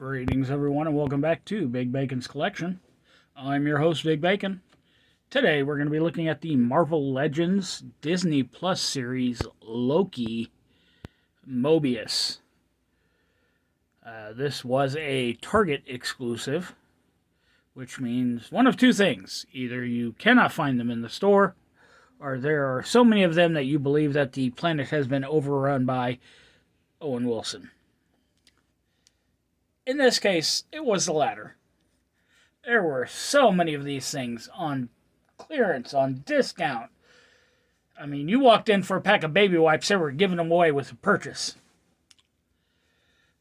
Greetings, everyone, and welcome back to Big Bacon's Collection. I'm your host, Big Bacon. Today, we're going to be looking at the Marvel Legends Disney Plus series Loki Mobius. This was a Target exclusive, which means one of two things. Either you cannot find them in the store, or there are so many of them that you believe that the planet has been overrun by Owen Wilson. In this case, it was the latter. There were so many of these things on clearance, on discount. I mean, you walked in for a pack of baby wipes, they were giving them away with a purchase.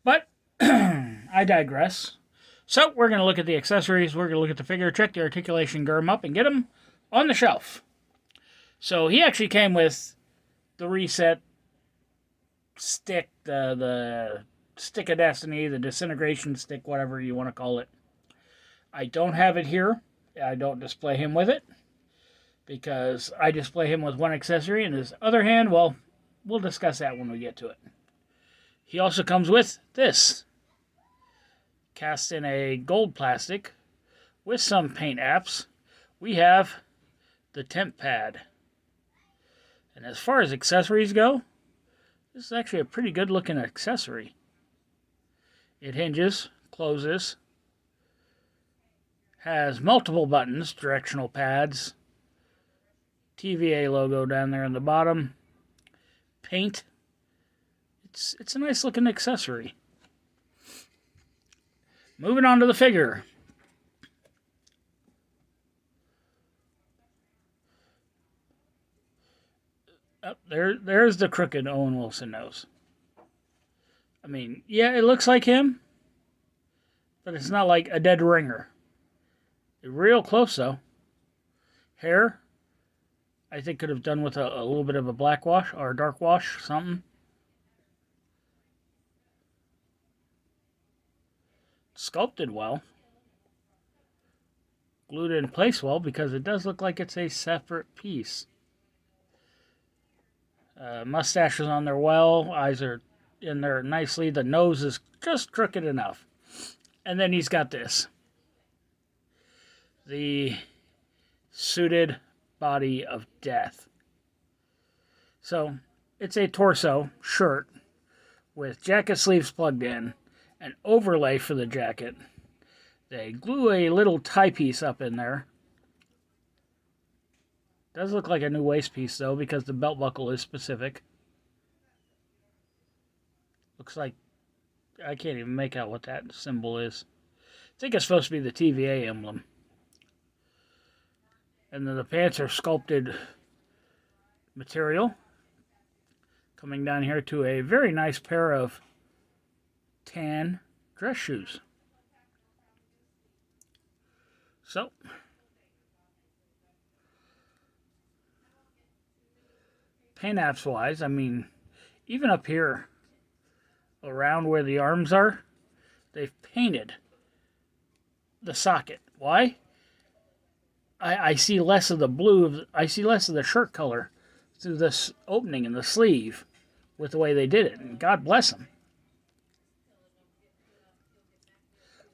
But, I digress. So, we're going to look at the accessories, we're going to look at the figure, check the articulation, gear them up, and get them on the shelf. So, he actually came with the reset stick, the Stick of Destiny, the disintegration stick, whatever you want to call it. I don't have it here. I don't display him with it because I display him with one accessory, and his other hand, well, we'll discuss that when we get to it. He also comes with this, cast in a gold plastic with some paint apps. We have the temp pad. And as far as accessories go, this is actually a pretty good looking accessory. It hinges, closes, has multiple buttons, directional pads, TVA logo down there in the bottom, paint. It's a nice looking accessory. Moving on to the figure. Oh, there's the crooked Owen Wilson nose. I mean, yeah, it looks like him, but it's not like a dead ringer. Real close, though. Hair, I think could have done with a little bit of a black wash or a dark wash, something. Sculpted well. Glued in place well because it does look like it's a separate piece. Mustache is on there well. Eyes are in there nicely. The nose is just crooked enough. And then he's got this. The suited body of death. So, it's a torso shirt with jacket sleeves plugged in, an overlay for the jacket. They glue a little tie piece up in there. Does look like a new waist piece, though, because the belt buckle is specific. Looks like, I can't even make out what that symbol is. I think it's supposed to be the TVA emblem. And then the pants are sculpted material. Coming down here to a very nice pair of tan dress shoes. So, paint apps wise, I mean, even up here, around where the arms are, they've painted the socket. Why? I see less of the blue, I see less of the shirt color through this opening in the sleeve with the way they did it, and God bless them.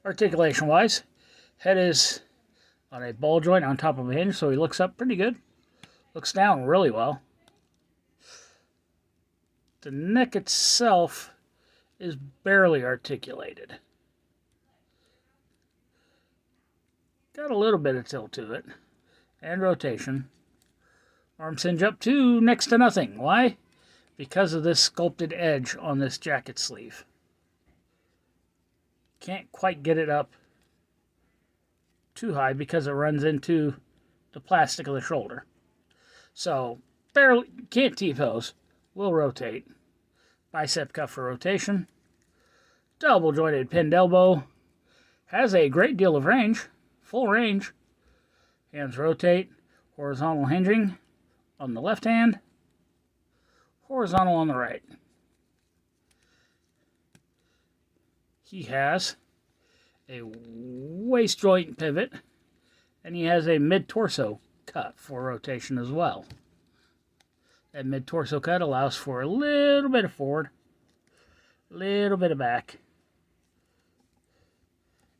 Articulation wise, head is on a ball joint on top of a hinge, so he looks up pretty good. Looks down really well. The neck itself is barely articulated. Got a little bit of tilt to it. And rotation. Arms hinge up to next to nothing. Why? Because of this sculpted edge on this jacket sleeve. Can't quite get it up too high because it runs into the plastic of the shoulder. So, barely can't T-pose. Will rotate. Bicep cuff for rotation. Double jointed pinned elbow. Has a great deal of range. Full range. Hands rotate. Horizontal hinging on the left hand. Horizontal on the right. He has a waist joint pivot. And he has a mid-torso cut for rotation as well. That mid-torso cut allows for a little bit of forward, a little bit of back.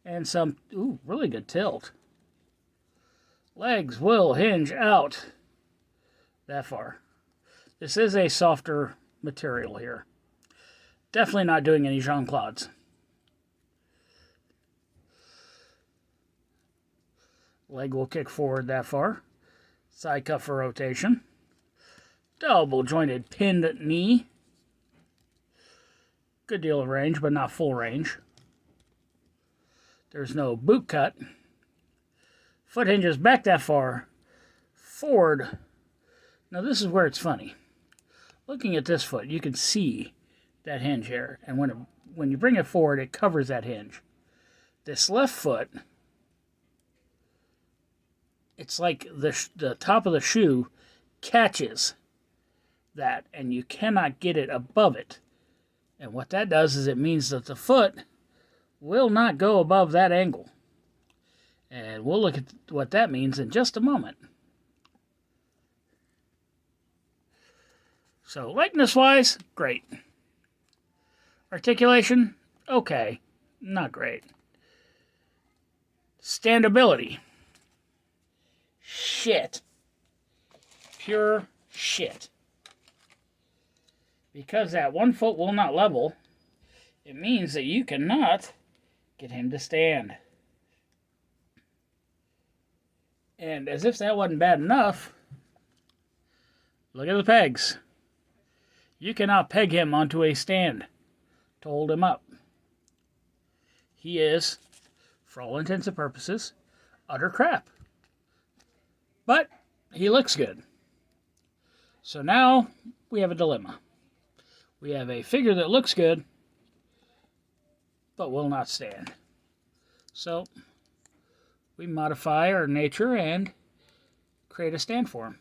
And some, ooh, really good tilt. Legs will hinge out that far. This is a softer material here. Definitely not doing any Jean-Claude's. Leg will kick forward that far. Side cut for rotation. Double jointed pinned knee. Good deal of range, but not full range. There's no boot cut. Foot hinges back that far. Forward. Now this is where it's funny. Looking at this foot, you can see that hinge here. And when you bring it forward, it covers that hinge. This left foot, it's like the top of the shoe catches that, and you cannot get it above it. And what that does is it means that the foot will not go above that angle. And we'll look at what that means in just a moment. So likeness-wise, great. Articulation, okay, not great. Standability, shit. Pure shit. Because that one foot will not level, it means that you cannot get him to stand. And as if that wasn't bad enough, look at the pegs. You cannot peg him onto a stand to hold him up. He is, for all intents and purposes, utter crap. But he looks good. So now we have a dilemma. We have a figure that looks good, but will not stand. So we modify our nature and create a stand for him.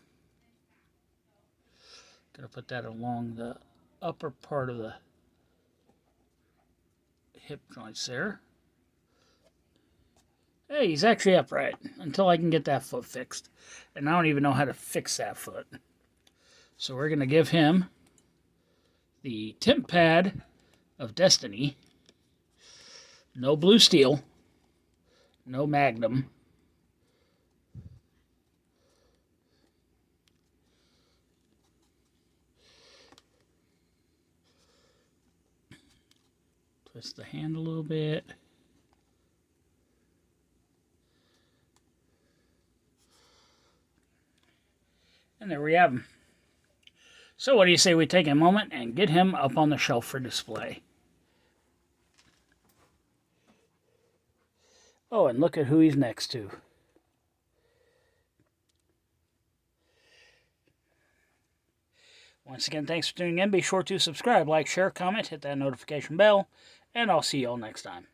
Gonna put that along the upper part of the hip joints there. Hey, he's actually upright until I can get that foot fixed. And I don't even know how to fix that foot. So we're gonna give him the temp pad of destiny. No blue steel. No magnum. Twist the hand a little bit. And there we have him. So what do you say we take a moment and get him up on the shelf for display? Oh, and look at who he's next to. Once again, thanks for tuning in. Be sure to subscribe, like, share, comment, hit that notification bell, and I'll see you all next time.